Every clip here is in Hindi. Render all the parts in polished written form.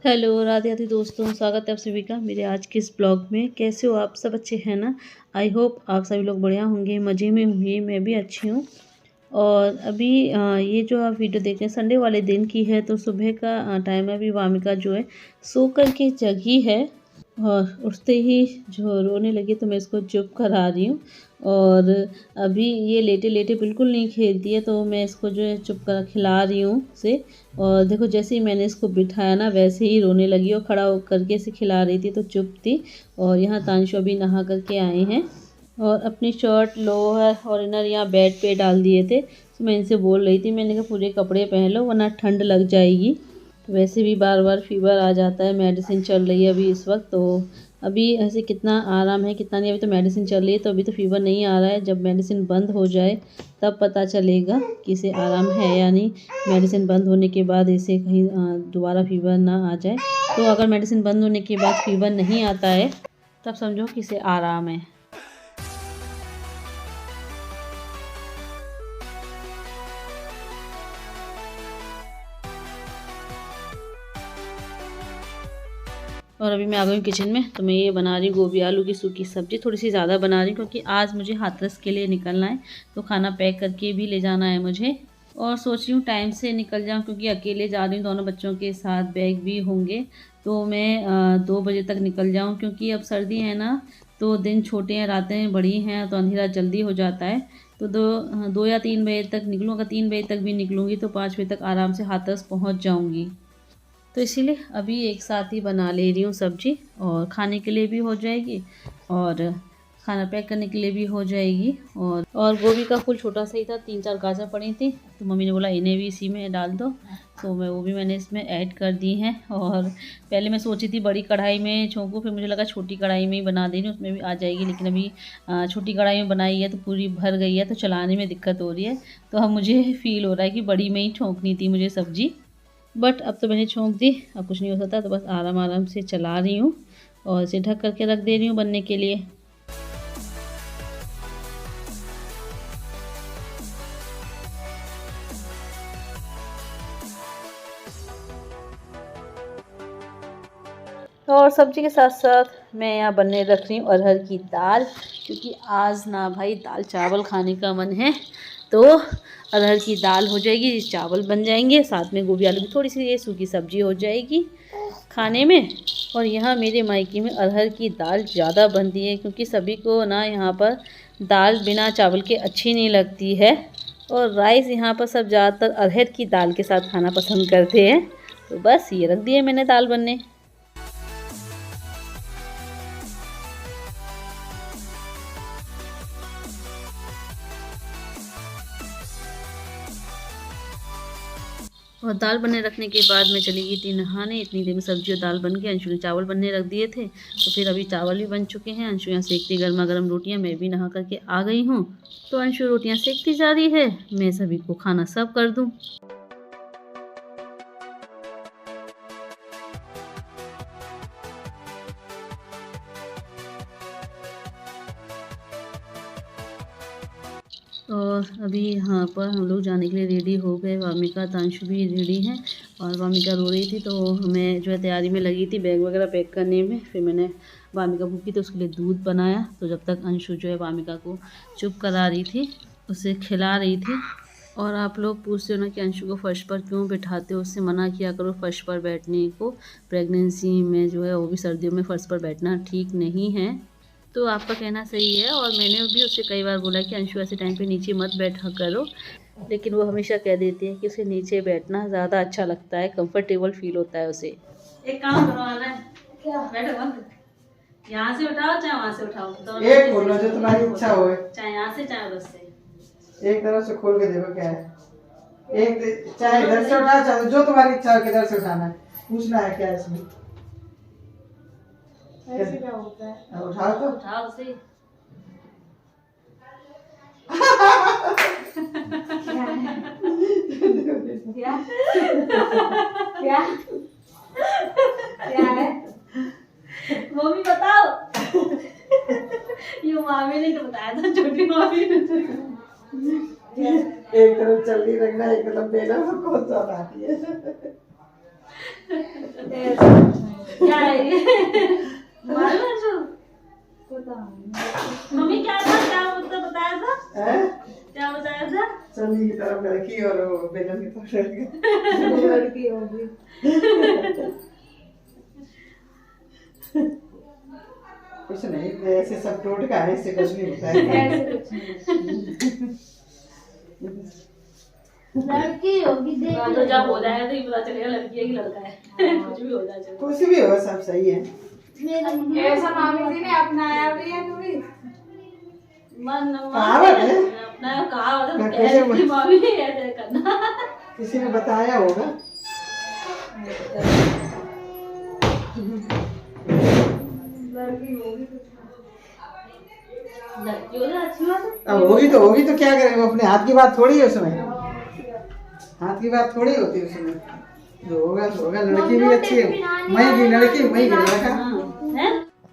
हेलो राधे राधे दोस्तों, स्वागत है आप सभी का मेरे आज के इस ब्लॉग में। कैसे हो आप सब? अच्छे हैं ना? आई होप आप सभी लोग बढ़िया होंगे, मज़े में होंगे। मैं भी अच्छी हूँ। और अभी ये जो आप वीडियो देख रहे हैं संडे वाले दिन की है, तो सुबह का टाइम है। अभी वामिका जो है सो कर के जगी है और उठते ही जो रोने लगी, तो मैं इसको चुप करा रही हूँ। और अभी ये लेटे लेटे बिल्कुल नहीं खेलती है, तो मैं इसको जो है चुप कर खिला रही हूँ उसे। और देखो, जैसे ही मैंने इसको बिठाया ना, वैसे ही रोने लगी और खड़ा होकर के इसे खिला रही थी, तो चुप थी। और यहाँ तांशु अभी नहा करके आए हैं और अपनी शर्ट, लोअर और इनर यहाँ बेड पे डाल दिए थे। तो मैं इनसे बोल रही थी, मैंने कहा पूरे कपड़े पहन लो वरना ठंड लग जाएगी। तो वैसे भी बार बार फीवर आ जाता है, मेडिसिन चल रही है अभी इस वक्त। तो अभी ऐसे कितना आराम है कितना नहीं, अभी तो मेडिसिन चल रही है, तो अभी तो फीवर नहीं आ रहा है। जब मेडिसिन बंद हो जाए तब पता चलेगा कि इसे आराम है या नहीं। मेडिसिन बंद होने के बाद इसे कहीं दोबारा फीवर ना आ जाए। तो अगर मेडिसिन बंद होने के बाद फीवर नहीं आता है, तब समझो कि इसे आराम है। और अभी मैं आ गई हूँ किचन में। तो मैं ये बना रही हूँ गोभी आलू की सूखी सब्ज़ी। थोड़ी सी ज़्यादा बना रही हूँ क्योंकि आज मुझे हाथरस के लिए निकलना है, तो खाना पैक करके भी ले जाना है मुझे। और सोच रही हूँ टाइम से निकल जाऊँ क्योंकि अकेले जा रही हूँ, दोनों बच्चों के साथ बैग भी होंगे। तो मैं 2 बजे तक निकल जाऊँ, क्योंकि अब सर्दी है ना, तो दिन छोटे हैं रातें बड़ी हैं, तो अंधेरा जल्दी हो जाता है। तो 2 या 3 बजे तक निकलूँ। अगर 3 बजे तक भी निकलूँगी तो 5 बजे तक आराम से हाथरस पहुँच जाऊँगी। तो इसीलिए अभी एक साथ ही बना ले रही हूँ सब्जी, और खाने के लिए भी हो जाएगी और खाना पैक करने के लिए भी हो जाएगी। और गोभी का फूल छोटा सा ही था, 3-4 गाजर पड़ी थी, तो मम्मी ने बोला इन्हें भी इसी में डाल दो। तो वो भी मैंने इसमें ऐड कर दी हैं। और पहले मैं सोची थी बड़ी कढ़ाई में छोंकूँ, फिर मुझे लगा छोटी कढ़ाई में ही बना दे रही हूँ, उसमें भी आ जाएगी। लेकिन अभी छोटी कढ़ाई में बनाई है तो पूरी भर गई है, तो चलाने में दिक्कत हो रही है। तो अब मुझे फ़ील हो रहा है कि बड़ी में ही छोंकनी थी मुझे सब्ज़ी। बट अब तो मैंने छोंक दी, अब कुछ नहीं हो सकता। तो बस आराम आराम से चला रही हूँ और इसे ढक करके रख दे रही हूँ बनने के लिए। और सब्जी के साथ साथ मैं यहाँ बनने रख रही हूँ अरहर की दाल, क्योंकि आज ना भाई दाल चावल खाने का मन है। तो अरहर की दाल हो जाएगी, चावल बन जाएंगे, साथ में गोभी आलू की थोड़ी सी ये सूखी सब्जी हो जाएगी खाने में। और यहाँ मेरे मायके में अरहर की दाल ज़्यादा बनती है, क्योंकि सभी को ना यहाँ पर दाल बिना चावल के अच्छी नहीं लगती है। और राइस यहाँ पर सब ज़्यादातर अरहर की दाल के साथ खाना पसंद करते हैं। तो बस ये रख दिए मैंने दाल बनने। और दाल बनने रखने के बाद मैं चली गई थी नहाने। इतनी देर में सब्जी और दाल बन के अंशु ने चावल बनने रख दिए थे, तो फिर अभी चावल भी बन चुके हैं। अंशु यहाँ सेकती गर्मा गर्म रोटियाँ, मैं भी नहा करके आ गई हूँ। तो अंशु रोटियाँ सेकती जा रही है, मैं सभी को खाना सर्व कर दूँ। और अभी यहाँ पर हम लोग जाने के लिए रेडी हो गए। वामिका तांशु भी रेडी हैं, और वामिका रो रही थी, तो मैं जो है तैयारी में लगी थी बैग वगैरह पैक करने में। फिर मैंने वामिका भूखी तो उसके लिए दूध बनाया। तो जब तक अंशु जो है वामिका को चुप करा रही थी, उसे खिला रही थी। और आप लोग पूछते हो ना कि अंशु को फर्श पर क्यों बिठाते हो, उससे मना किया करो फर्श पर बैठने को। प्रेगनेंसी में जो है वो भी सर्दियों में फर्श पर बैठना ठीक नहीं है। तो आपका कहना सही है, और मैंने भी उससे कई बार बोला कि अंशु ऐसे टाइम पे नीचे मत बैठा करो, लेकिन वो हमेशा कह देती है कि उसे नीचे बैठना ज़्यादा अच्छा लगता है, कंफर्टेबल फील होता है उसे। एक काम करो है क्या, बैठो मत, यहाँ से उठाओ चाहे वहाँ से उठाओ, तो एक खोलो जो तुम्हारी इच्छा हो, चाहे यहाँ से चाहे उधर से, एक तरफ से खोल के देखो क्या है। एक चाहे इधर से उठाओ चाहे जो तुम्हारी इच्छा हो किधर से उठाना है, पूछना है क्या इसमें। ऐसे क्या होता है, उठाओ तो उठाओ से। क्या क्या क्या है वो भी बताओ। ये मामी ने तो बताया था, छोटी मामी ने। एक तरफ चलनी रखना, एक तरफ देना, कौन सा बात है। मम्मी क्या था, क्या उत्तर बताया था? क्या बताया था? सनी की तरफ लड़की और बेगम की तरफ लड़की होगी। कुछ नहीं, ऐसे सब टोटका है, इससे कुछ नहीं होता है। लड़की होगी तो जब हो जाएगा तो ये पता चलेगा लड़की है कि लड़का है। कुछ भी हो जाए, कुछ भी हो, सब सही है। ऐसा मामी जी ने अपनाया भी है तुम्हें? कहावत है, अपना कहावत है, मामी ऐसे करना किसी ने बताया होगा। अब होगी तो क्या करेंगे, अपने हाथ की बात थोड़ी है उसमें, हाथ की बात थोड़ी होती है उसमें। जो होगा तो होगा। लड़की भी अच्छी है, मैं की लड़की मैं की लड़का है।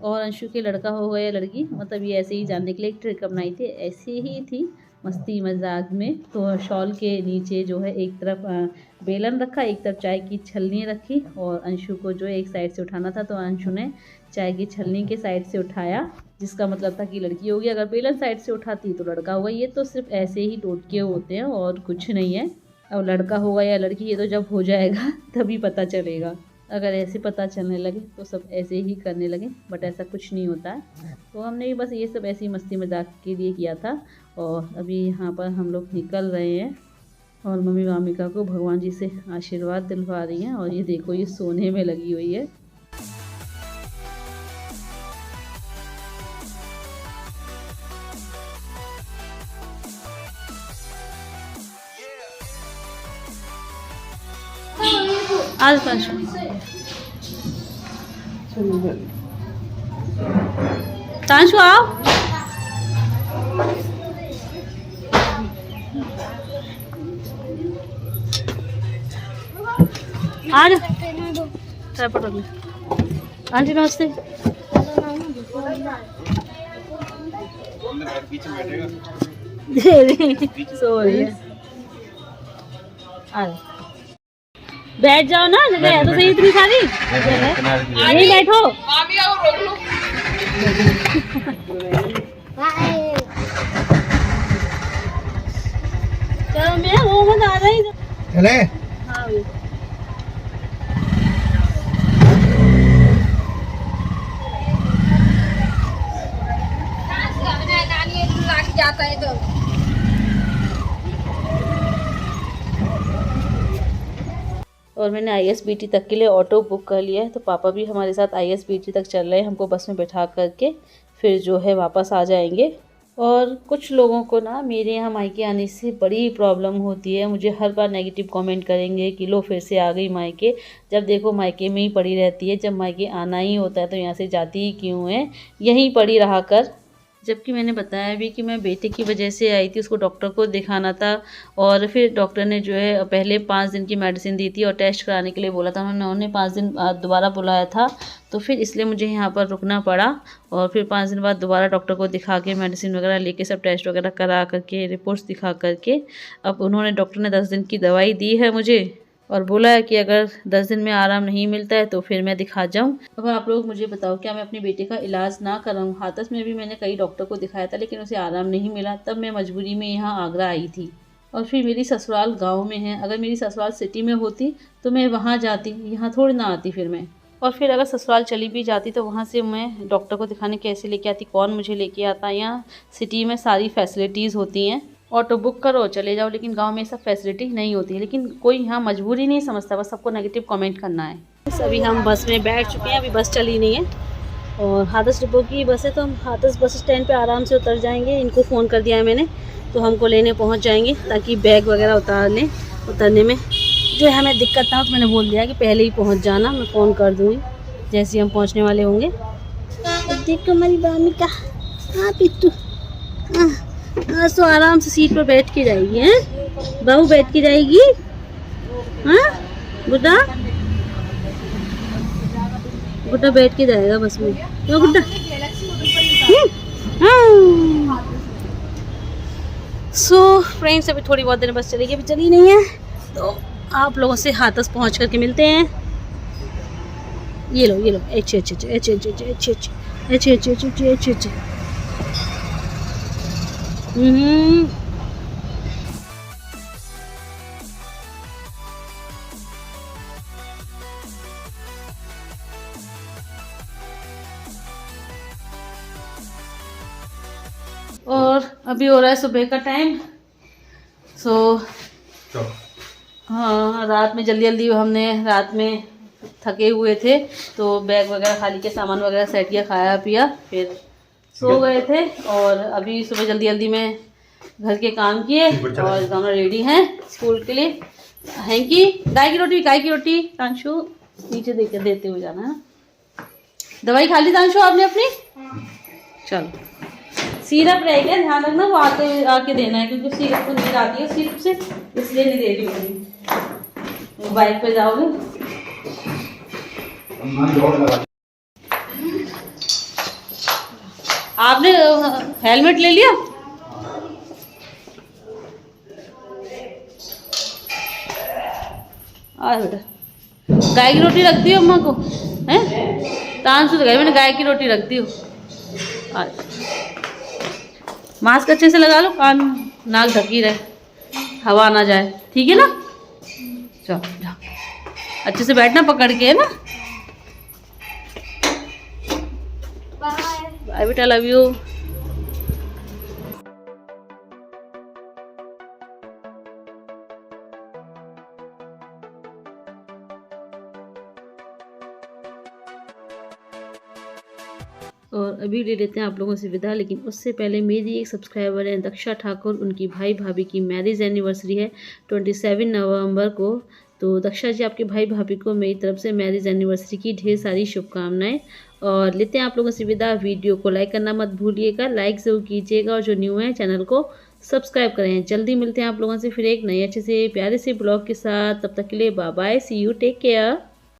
और अंशु के लड़का हो गया लड़की, मतलब ये ऐसे ही जानने के लिए एक ट्रिक अपनाई थी, ऐसे ही थी मस्ती मजाक में। तो शॉल के नीचे जो है एक तरफ बेलन रखा, एक तरफ चाय की छलनी रखी, और अंशु को जो एक साइड से उठाना था तो अंशु ने चाय की छलनी के साइड से उठाया, जिसका मतलब था कि लड़की होगी। अगर बेलन साइड से उठाती तो लड़का होगा। ये तो सिर्फ ऐसे ही टोटके होते हैं और कुछ नहीं है। अब लड़का होगा या लड़की ये तो जब हो जाएगा तभी पता चलेगा। अगर ऐसे पता चलने लगे तो सब ऐसे ही करने लगे, बट ऐसा कुछ नहीं होता है। तो हमने भी बस ये सब ऐसी मस्ती मजाक के लिए किया था। और अभी यहाँ पर हम लोग निकल रहे हैं और मम्मी वामिका को भगवान जी से आशीर्वाद दिलवा रही हैं। और ये देखो, ये सोने में लगी हुई है। आज तांशु आओ। आज आंटी नमस्ते। सॉरी, बैठ जाओ ना, जगह है तो सही इतनी सारी। नहीं बैठो। चलो मैं वो मत आ रही चले। हाँ जाता है तो और मैंने ISBT तक के लिए ऑटो बुक कर लिया है। तो पापा भी हमारे साथ ISBT तक चल रहे हैं, हमको बस में बैठा करके फिर जो है वापस आ जाएंगे। और कुछ लोगों को ना मेरे यहाँ मायके आने से बड़ी प्रॉब्लम होती है, मुझे हर बार नेगेटिव कमेंट करेंगे कि लो फिर से आ गई मायके। जब देखो मायके में ही पड़ी रहती है, जब मायके आना ही होता है तो यहाँ से जाती ही क्यों है, यहीं पड़ी रहा कर। जबकि मैंने बताया भी कि मैं बेटे की वजह से आई थी, उसको डॉक्टर को दिखाना था। और फिर डॉक्टर ने जो है पहले 5 दिन की मेडिसिन दी थी और टेस्ट कराने के लिए बोला था, उन्होंने 5 दिन दोबारा बुलाया था। तो फिर इसलिए मुझे यहाँ पर रुकना पड़ा। और फिर 5 दिन बाद दोबारा डॉक्टर को दिखा के मेडिसिन वगैरह लेके सब टेस्ट वगैरह करा करके रिपोर्ट्स दिखा करके अब उन्होंने डॉक्टर ने 10 दिन की दवाई दी है मुझे और बोला है कि अगर 10 दिन में आराम नहीं मिलता है तो फिर मैं दिखा जाऊं। अब आप लोग मुझे बताओ, क्या मैं अपने बेटे का इलाज ना कराऊं? हाथरस में भी मैंने कई डॉक्टर को दिखाया था लेकिन उसे आराम नहीं मिला। तब मैं मजबूरी में यहाँ आगरा आई थी। और फिर मेरी ससुराल गाँव में है, अगर मेरी ससुराल सिटी में होती तो मैं वहाँ जाती, यहाँ थोड़ी ना आती फिर मैं। और फिर अगर ससुराल चली भी जाती तो वहाँ से मैं डॉक्टर को दिखाने कैसे लेके आती, कौन मुझे लेके आता? यहाँ सिटी में सारी फैसिलिटीज़ होती हैं, ऑटो बुक करो चले जाओ, लेकिन गांव में सब फैसिलिटी नहीं होती है। लेकिन कोई यहाँ मजबूरी नहीं समझता, बस सबको नेगेटिव कमेंट करना है। बस अभी हम बस में बैठ चुके हैं, अभी बस चली नहीं है और हाथरस डिपो की बस है, तो हम हाथरस बस स्टैंड पे आराम से उतर जाएंगे। इनको फ़ोन कर दिया है मैंने, तो हमको लेने पहुँच जाएंगे ताकि बैग वगैरह उतार लें। उतरने में जो है हमें दिक्कत ना हो, तो मैंने बोल दिया कि पहले ही पहुँच जाना, मैं फ़ोन कर दूँगी जैसे ही हम पहुँचने वाले होंगे। देखो हमारी बामिका, हाँ पिट्टू, आज तो आराम से सीट पर बैठ के जाएगी। हैं बहू, बैठ के जाएगी? हाँ गुड्डा, गुड्डा बैठ के जाएगा बस में। तो गुड्डा सो फ्रेंड्स, अभी थोड़ी बहुत देर बस चलेगी, अभी चली नहीं है। तो आप लोगों से हाथरस पहुंच करके मिलते हैं। ये लो अच्छे अच्छे अच्छे अच्छे अच्छे अच्छे अच्छे अच्छे अच्छे अच्छे अच्छे अच्छे अच्छे। और अभी हो रहा है सुबह का टाइम। हाँ, रात में जल्दी जल्दी हमने रात में थके हुए थे तो बैग वगैरह खाली के सामान वगैरह सेट किया, खाया पिया, फिर सो गए थे। और अभी सुबह जल्दी जल्दी में घर के काम किए और दोनों रेडी हैं स्कूल के लिए। हैंकी गाय की रोटी तांशु नीचे देके देते हुए जाना है। दवाई खा ली तांशु आपने अपनी? चलो, सिरप रह गया, ध्यान रखना वो आके देना है क्योंकि सिरप को नींद आती है सिरप से, इसलिए नहीं दे रही होगी। बाइक पे जाओगे। आपने हेलमेट ले लिया? आ बेटा, गाय की रोटी रख दी अम्मा को, हैं? तांशु तो गई, मैंने गाय की रोटी रख दी हो। आज मास्क अच्छे से लगा लो, कान नाक ढकी रहे, हवा ना जाए, ठीक है ना? चलो जाओ, अच्छे से बैठना पकड़ के, है ना? बाय बेटा, लव यू। और अभी ले लेते हैं आप लोगों से विदा, लेकिन उससे पहले मेरी एक सब्सक्राइबर है दक्षा ठाकुर, उनकी भाई भाभी की मैरिज एनिवर्सरी है 27 नवंबर को। तो दक्षा जी, आपके भाई भाभी को मेरी तरफ से मैरिज एनिवर्सरी की ढेर सारी शुभकामनाएं। और लेते हैं आप लोगों से विदा। वीडियो को लाइक करना मत भूलिएगा, लाइक ज़रूर कीजिएगा, और जो न्यू है चैनल को सब्सक्राइब करें। जल्दी मिलते हैं आप लोगों से फिर एक नए अच्छे से प्यारे से ब्लॉग के साथ। तब तक के लिए bye bye, see you, take care.